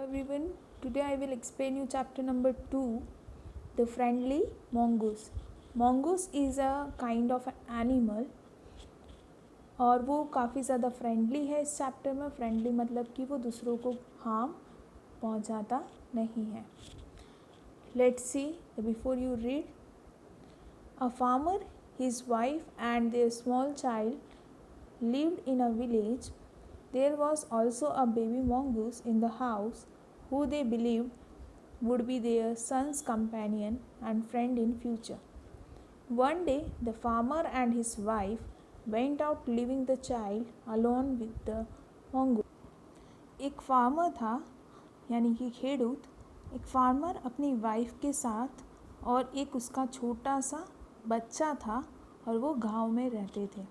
everyone, today I will explain you chapter number 2, the friendly mongoose. Mongoose is a kind of an animal और वो काफ़ी ज़्यादा friendly है। इस chapter में फ्रेंडली मतलब कि वो दूसरों को हार्म पहुंचाता नहीं है। Let's see before you read. A farmer, his wife and their small child lived in a village. There was also a baby mongoose in the house who they believed would be their son's companion and friend in future. One day, the farmer and his wife went out leaving the child alone with the mongoose. एक farmer था यानी कि खेडूत, एक farmer अपनी wife के साथ और एक उसका छोटा सा बच्चा था और वो गांव में रहते थे।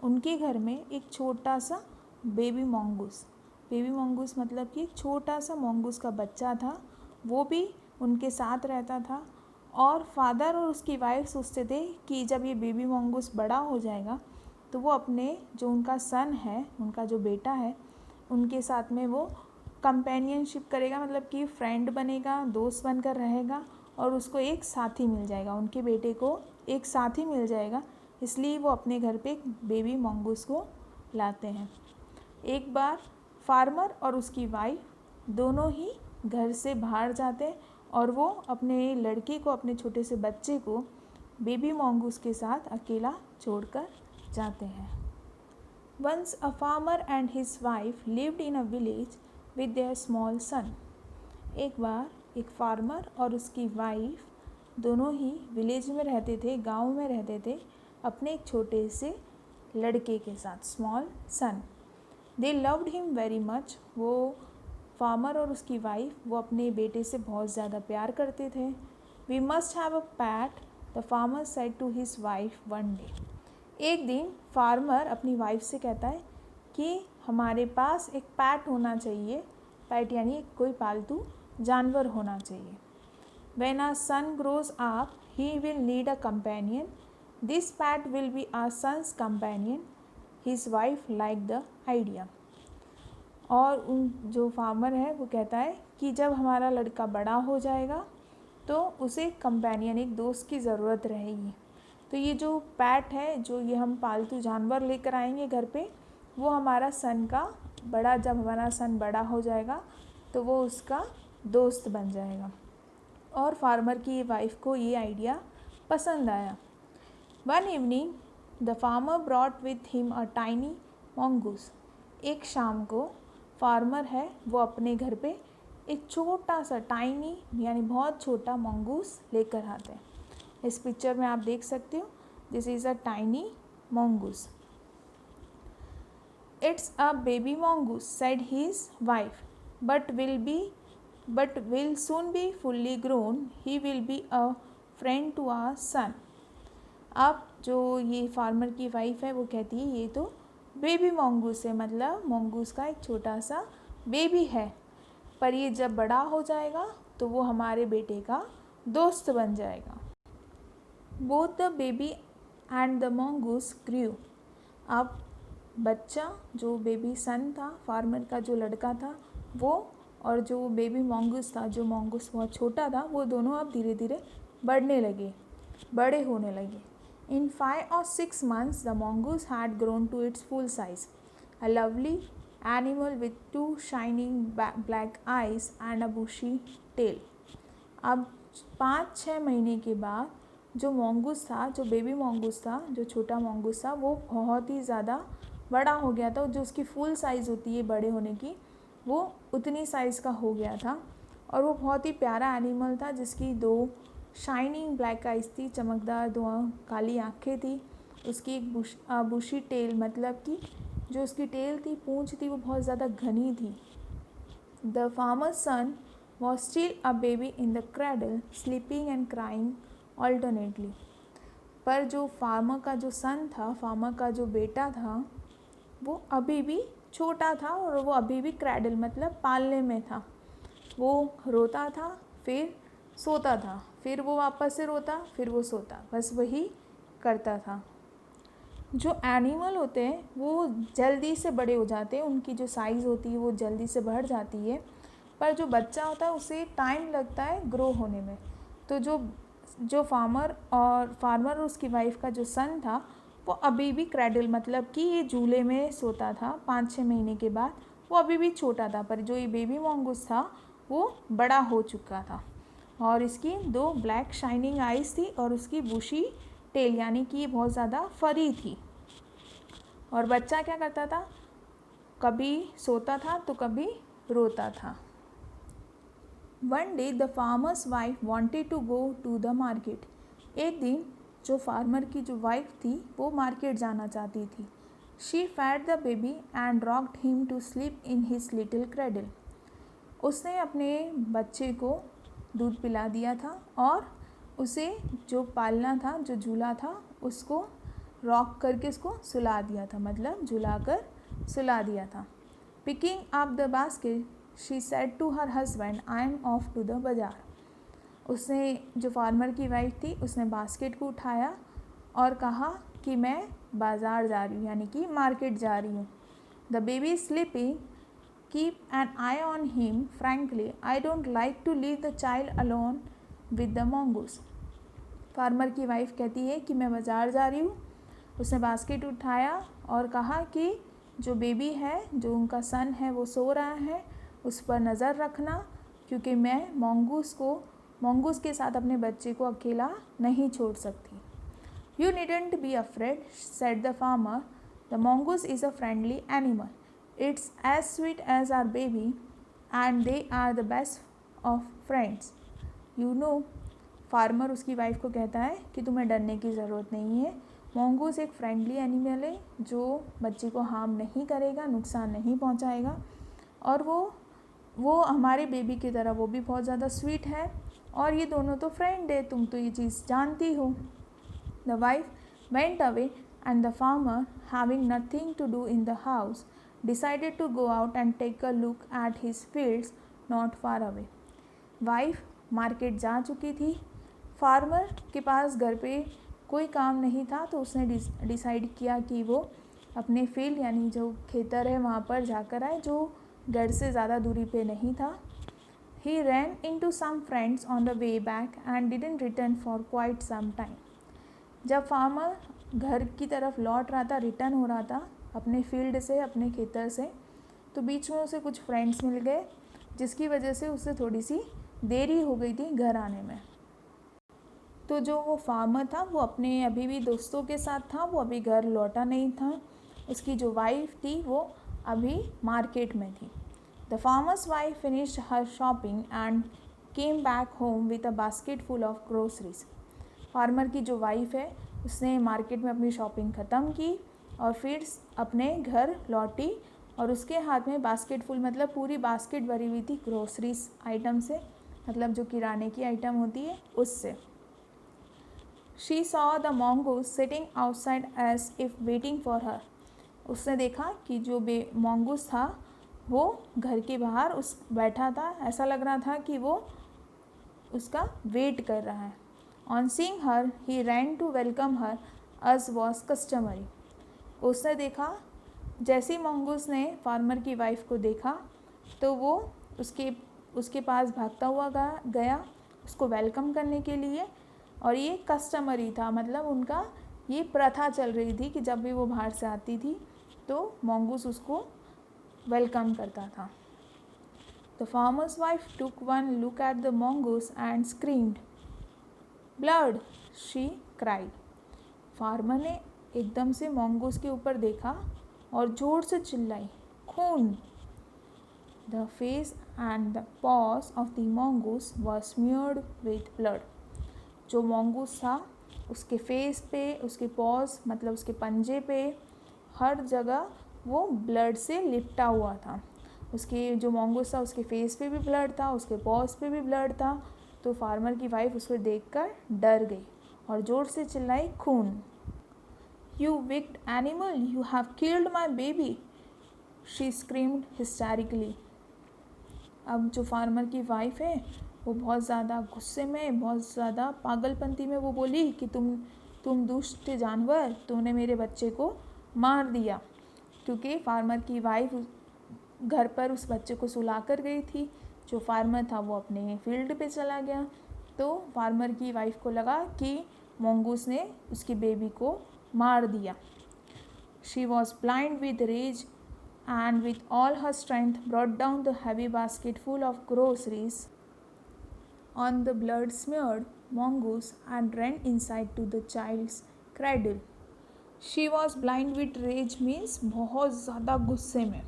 उनके घर में एक छोटा सा बेबी मंगूस मतलब कि एक छोटा सा मंगूस का बच्चा था, वो भी उनके साथ रहता था। और फादर और उसकी वाइफ सोचते थे कि जब ये बेबी मंगूस बड़ा हो जाएगा तो वो अपने जो उनका सन है, उनका जो बेटा है, उनके साथ में वो कंपेनियनशिप करेगा, मतलब कि फ्रेंड बनेगा, दोस्त बनकर रहेगा और उसको एक साथी मिल जाएगा, उनके बेटे को एक साथी मिल जाएगा। इसलिए वो अपने घर पे एक बेबी मंगूस को लाते हैं। एक बार फार्मर और उसकी वाइफ दोनों ही घर से बाहर जाते हैं और वो अपने लड़के को, अपने छोटे से बच्चे को बेबी मंगूस के साथ अकेला छोड़कर जाते हैं। Once a farmer and his wife lived in a village with their small son. एक बार एक फार्मर और उसकी वाइफ दोनों ही विलेज में रहते थे, गांव में रहते थे, अपने एक छोटे से लड़के के साथ, small son. They loved him very much. वो फार्मर और उसकी वाइफ वो अपने बेटे से बहुत ज़्यादा प्यार करते थे। We must have a pet, the farmer said to his wife one day. एक दिन फार्मर अपनी वाइफ से कहता है कि हमारे पास एक पैट होना चाहिए। पैट यानी कोई पालतू जानवर होना चाहिए। When our son grows up, he will need a companion. This pet will be our son's companion. His wife liked the idea. और उन जो फार्मर है वो कहता है कि जब हमारा लड़का बड़ा हो जाएगा तो उसे कंपेनियन, एक दोस्त की ज़रूरत रहेगी। तो ये जो पैट है, जो ये हम पालतू जानवर लेकर आएंगे घर पे, वो हमारा सन का जब हमारा सन बड़ा हो जाएगा तो वो उसका दोस्त बन जाएगा। और फार्मर की वाइफ को ये आइडिया पसंद आया। One evening the farmer brought with him a tiny mongoose. एक शाम को फार्मर है वो अपने घर पे एक छोटा सा, टाइनी यानी बहुत छोटा मंगूस लेकर आते हैं। इस पिक्चर में आप देख सकते हो, this is a tiny mongoose. It's a baby mongoose said his wife, but will soon be fully grown. He will be a friend to our son. अब जो ये फार्मर की वाइफ है वो कहती है ये तो बेबी मंगूस है, मतलब मंगूस का एक छोटा सा बेबी है, पर ये जब बड़ा हो जाएगा तो वो हमारे बेटे का दोस्त बन जाएगा। Both the baby and the mongoose grew. अब बच्चा, जो बेबी सन था, फार्मर का जो लड़का था, वो और जो बेबी मंगूस था, जो मंगूस बहुत छोटा था, वो दोनों अब धीरे धीरे बड़े होने लगे। इन 5 or 6 months the mongoose had grown to its full size, a lovely animal with 2 shining black eyes and a bushy tail. अब 5-6 महीने के बाद जो मंगूस था, जो बेबी मंगूस था, जो छोटा मंगूस था, वो बहुत ही ज़्यादा बड़ा हो गया था। जो उसकी फुल साइज़ होती है बड़े होने की, वो उतनी साइज़ का हो गया था। और वो बहुत ही प्यारा एनिमल था, जिसकी 2 शाइनिंग ब्लैक आइज़ थी, चमकदार 2 काली आँखें थी। उसकी एक बुशी टेल, मतलब कि जो उसकी टेल थी, पूँछ थी, वो बहुत ज़्यादा घनी थी। The farmer's son was still a baby in the cradle, sleeping and crying alternately. पर जो फार्मर का जो सन था, फार्मर का जो बेटा था, वो अभी भी छोटा था और वो अभी भी क्रैडल मतलब पालने में था। वो रोता था, फिर सोता था, फिर वो वापस से रोता, फिर वो सोता, बस वही करता था। जो एनिमल होते हैं वो जल्दी से बड़े हो जाते हैं, उनकी जो साइज़ होती है वो जल्दी से बढ़ जाती है। पर जो बच्चा होता है उसे टाइम लगता है ग्रो होने में। तो जो फार्मर और उसकी वाइफ का जो सन था वो अभी भी क्रैडल मतलब कि ये झूले में सोता था 5-6 महीने के बाद, वो अभी भी छोटा था, पर जो ये बेबी मंगूस था वो बड़ा हो चुका था और इसकी 2 ब्लैक शाइनिंग आइज़ थी और उसकी बुशी टेल यानी कि ये बहुत ज़्यादा फरी थी। और बच्चा क्या करता था, कभी सोता था तो कभी रोता था। One day the farmer's wife wanted to go to the market. एक दिन जो फार्मर की जो वाइफ थी वो मार्केट जाना चाहती थी। She fed the baby and rocked him to sleep in his little cradle. उसने अपने बच्चे को दूध पिला दिया था और उसे जो पालना था, जो झूला था, उसको रॉक करके उसको सुला दिया था, मतलब झुला कर सुला दिया था। Picking up the basket she said to her husband, I am off to the bazaar. उसने जो फार्मर की वाइफ थी उसने बास्केट को उठाया और कहा कि मैं बाज़ार जा रही हूँ, यानी कि मार्केट जा रही हूँ। The baby sleeping, keep an eye on him, frankly I don't like to leave the child alone with the mongoose. Farmer की वाइफ कहती है कि मैं बाज़ार जा रही हूँ। उसने बास्केट उठाया और कहा कि जो बेबी है, जो उनका सन है, वो सो रहा है, उस पर नज़र रखना, क्योंकि मैं मंगूस के साथ अपने बच्चे को अकेला नहीं छोड़ सकती। You needn't be afraid, said the farmer, the mongoose is a friendly animal, it's as sweet as our baby and they are the best of friends. You know, farmer उसकी वाइफ को कहता है कि तुम्हें डरने की ज़रूरत नहीं है, मंगूस एक फ्रेंडली एनिमल है जो बच्चे को हार्म नहीं करेगा, नुकसान नहीं पहुंचाएगा, और वो हमारे बेबी की तरह वो भी बहुत ज़्यादा स्वीट है, और ये दोनों तो फ्रेंड है, तुम तो ये चीज़ जानती हो। The wife went away and the farmer, having nothing to do in the house, decided to go out and take a look at his fields not far away. Wife market जा चुकी थी, फार्मर के पास घर पे कोई काम नहीं था, तो उसने डिसाइड किया कि वो अपने फील्ड यानी जो खेतर है वहाँ पर जाकर आए, जो घर से ज़्यादा दूरी पे नहीं था। He ran into some friends on the way back and didn't return for quite some time. जब फार्मर घर की तरफ लौट रहा था, रिटर्न हो रहा था अपने फील्ड से, अपने खेतर से, तो बीच में उसे कुछ फ्रेंड्स मिल गए, जिसकी वजह से उसे थोड़ी सी देरी हो गई थी घर आने में। तो जो वो फार्मर था वो अपने अभी भी दोस्तों के साथ था, वो अभी घर लौटा नहीं था। उसकी जो वाइफ थी वो अभी मार्केट में थी। The farmer's wife finished her shopping and came back home with a basket full of groceries. Farmer की जो वाइफ है उसने मार्केट में अपनी शॉपिंग ख़त्म की और फिर अपने घर लौटी और उसके हाथ में बास्केट फुल, मतलब पूरी बास्केट भरी हुई थी ग्रोसरीज आइटम से, मतलब जो किराने की आइटम होती है उससे। She saw the mongoose sitting outside as if waiting for her. उसने देखा कि जो मंगूस था वो घर के बाहर बैठा था, ऐसा लग रहा था कि वो उसका वेट कर रहा है। On seeing her he ran to welcome her as was customary. उसने देखा, जैसे ही मंगूस ने फार्मर की वाइफ को देखा तो वो उसके पास भागता हुआ गया उसको वेलकम करने के लिए, और ये कस्टमरी था, मतलब उनका ये प्रथा चल रही थी कि जब भी वो बाहर से आती थी तो मंगूस उसको वेलकम करता था। The farmer's wife took one look at the mongoose and screamed, blood, she cried. Farmer ने एकदम से मंगूस के ऊपर देखा और जोर से चिल्लाई, खून। The face and the pause of the mongoose were smeared with blood. जो मंगूस था उसके फेस पे, उसके पॉज मतलब उसके पंजे पे, हर जगह वो ब्लड से लिपटा हुआ था। उसके जो मंगूस था उसके फेस पे भी ब्लड था, उसके पॉज पे भी ब्लड था। तो फार्मर की वाइफ उसको देखकर डर गई और ज़ोर से चिल्लाई, खून। You wicked animal, you have killed my baby, she screamed hysterically. अब जो फार्मर की वाइफ है वो बहुत ज़्यादा गुस्से में, बहुत ज़्यादा पागलपंती में वो बोली कि तुम दुष्ट जानवर, तुमने मेरे बच्चे को मार दिया। क्योंकि फार्मर की वाइफ घर पर उस बच्चे को सुला कर गई थी, जो फार्मर था वो अपने फील्ड पे चला गया। तो फार्मर की वाइफ को लगा कि mongoose ने उसकी बेबी को मार दिया। She was blind with rage and with all her strength brought down the heavy basket full of groceries on the blood smeared mongoose and ran inside to the child's cradle. She was blind with rage means बहुत ज़्यादा गुस्से में।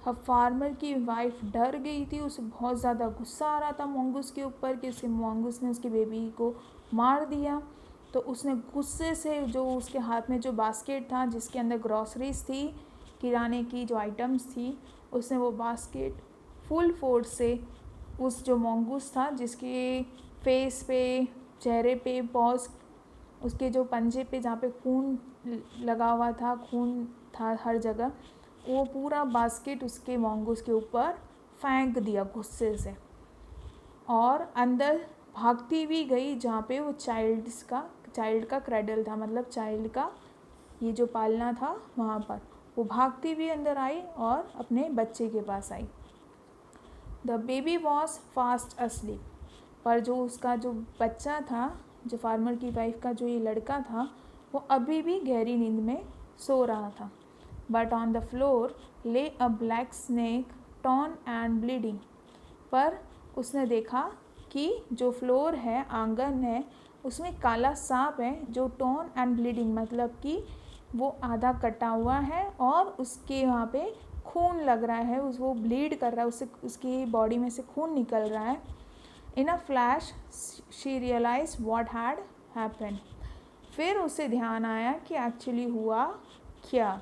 अब farmer की wife डर गई थी, उसे बहुत ज़्यादा गुस्सा आ रहा था mongoose के ऊपर कि उसके mongoose ने उसकी बेबी को मार दिया। तो उसने गुस्से से जो उसके हाथ में जो बास्केट था जिसके अंदर ग्रॉसरीज थी, किराने की जो आइटम्स थी, उसने वो बास्केट फुल फोर्स से उस जो mongoose था जिसके फेस पे, चेहरे पे, पॉज, उसके जो पंजे पे जहाँ पे खून लगा हुआ था, खून था हर जगह, वो पूरा बास्केट उसके mongoose के ऊपर फेंक दिया गुस्से से। और अंदर भागती भी गई जहाँ पे वो चाइल्ड का क्रेडल था, मतलब चाइल्ड का ये जो पालना था वहाँ पर। वो भागती भी अंदर आई और अपने बच्चे के पास आई। The baby was fast asleep, पर जो उसका जो बच्चा था, जो फार्मर की वाइफ का जो ये लड़का था, वो अभी भी गहरी नींद में सो रहा था। बट ऑन द फ्लोर ले अ black snake torn and bleeding, पर उसने देखा कि जो फ्लोर है, आंगन है, उसमें काला सांप है जो टॉर्न एंड ब्लीडिंग मतलब कि वो आधा कटा हुआ है और उसके वहाँ पे खून लग रहा है, वो ब्लीड कर रहा है, उससे उसकी बॉडी में से खून निकल रहा है। In a flash she realise what had happened, फिर उसे ध्यान आया कि एक्चुअली हुआ क्या।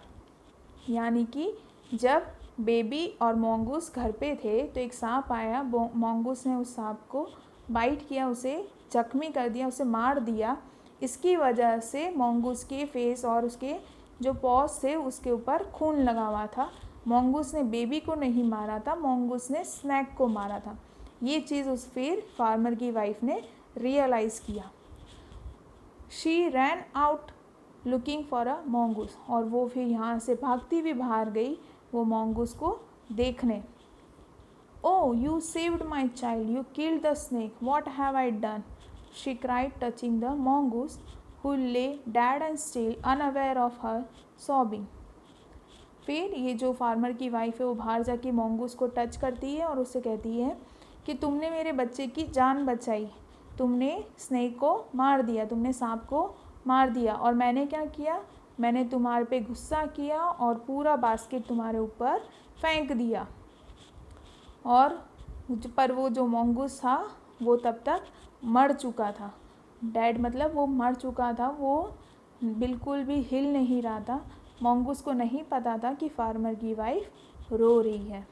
यानी कि जब बेबी और mongoose घर पे थे तो एक सांप आया, mongoose ने उस सांप को बाइट किया, उसे जख्मी कर दिया, उसे मार दिया। इसकी वजह से mongoose के फेस और उसके जो पॉज थे उसके ऊपर खून लगा हुआ था। mongoose ने बेबी को नहीं मारा था, mongoose ने स्नैक को मारा था। ये चीज़ उस फिर फार्मर की वाइफ ने रियलाइज़ किया। She ran out looking for a mongoose, और वो फिर यहाँ से भागती हुई बाहर गई वो mongoose को देखने। Oh, you saved my child, you killed the snake, what have I done? She cried, touching the mongoose, who lay dead and still, unaware of her sobbing. फिर ये जो फार्मर की वाइफ है वो बाहर जाके mongoose को टच करती है और उससे कहती है कि तुमने मेरे बच्चे की जान बचाई, तुमने स्नेक को मार दिया, तुमने सांप को मार दिया, और मैंने क्या किया, मैंने तुम्हारे पे गुस्सा किया और पूरा बास्केट तुम्हारे ऊपर फेंक दिया। और पर वो जो mongoose था वो तब तक मर चुका था। डेड मतलब वो मर चुका था, वो बिल्कुल भी हिल नहीं रहा था। mongoose को नहीं पता था कि फार्मर की वाइफ रो रही है।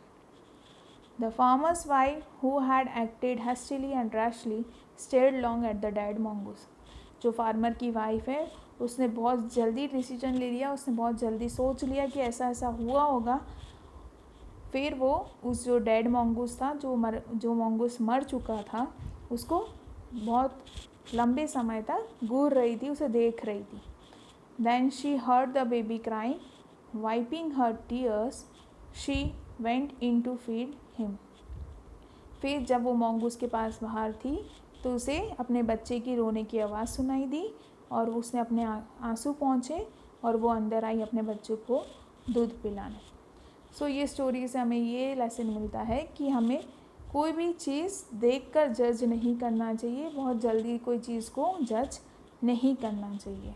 The farmer's wife who had acted hastily and rashly stared long at the dead mongoose, जो फार्मर की वाइफ है उसने बहुत जल्दी डिसीजन ले लिया, उसने बहुत जल्दी सोच लिया कि ऐसा ऐसा हुआ होगा। फिर वो उस जो डेड mongoose था, जो mongoose मर चुका था, उसको बहुत लंबे समय तक घूर रही थी, उसे देख रही थी। Then she heard the baby crying, wiping her tears, she went in to feed him. फिर जब वो mongoose के पास बाहर थी तो उसे अपने बच्चे की रोने की आवाज़ सुनाई दी और उसने अपने आंसू पहुँचे और वो अंदर आई अपने बच्चों को दूध पिलाने। सो ये स्टोरी से हमें ये लेसन मिलता है कि हमें कोई भी चीज़ देखकर जज नहीं करना चाहिए, बहुत जल्दी कोई चीज़ को जज नहीं करना चाहिए।